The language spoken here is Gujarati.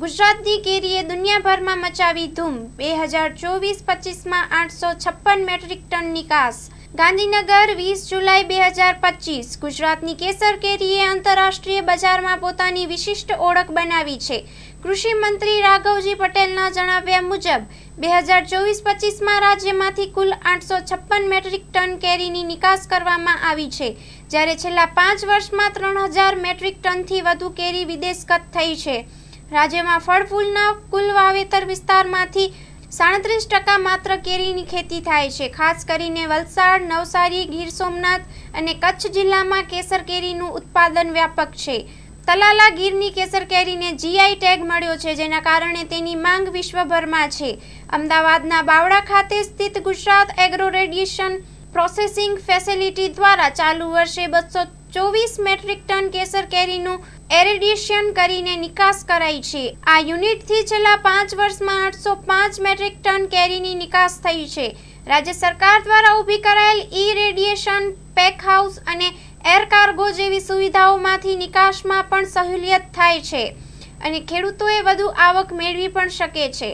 ગુજરાતની કેરીએ દુનિયાભરમાં મચાવી ધૂમ। 2024-25માં 856 મેટ્રિક ટન નિકાસ। ગાંધીનગર 20 જુલાઈ 2025। ગુજરાતની કેસર કેરીએ આંતરરાષ્ટ્રીય બજારમાં પોતાની વિશિષ્ટ ઓળખ બનાવી છે। કૃષિ મંત્રી રાઘવજી પટેલના જણાવ્યા મુજબ 2024-25માં રાજ્યમાંથી કુલ 856 મેટ્રિક ટન કેરીની નિકાસ કરવામાં આવી છે, જ્યારે છેલ્લા 5 વર્ષમાં 3000 મેટ્રિક ટનથી વધુ કેરી વિદેશગત થઈ છે। રાજ્યમાં ફળફૂલના કુલ વાવેતર વિસ્તારમાંથી 37% માત્ર કેરીની ખેતી થાય છે। ખાસ કરીને વલસાડ, નવસારી, ગીર સોમનાથ અને કચ્છ જિલ્લામાં કેસર કેરીનું ઉત્પાદન વ્યાપક છે। તલાલા ગીરની કેસર કેરીને જીઆઈ ટેગ મળ્યો છે, જેના કારણે તેની માંગ વિશ્વભરમાં છે। અમદાવાદના બાવળા ખાતે સ્થિત Gujarat agro radiation processing facility દ્વારા ચાલુ વર્ષે 224 મેટ્રિક ટન કેસર કેરીનું એરેડિયેશન કરીને નિકાસ કરાઈ છે। આ યુનિટથી છેલ્લા 5 વર્ષમાં 805 મેટ્રિક ટન કેરીની નિકાસ થઈ છે। રાજ્ય સરકાર દ્વારા ઊભી કરાયેલ ઈ-રેડિયેશન, પેક હાઉસ અને એર કાર્ગો જેવી સુવિધાઓમાંથી નિકાસમાં પણ સહુલિયત થાય છે અને ખેડૂતોએ વધુ આવક મેળવી પણ શકે છે।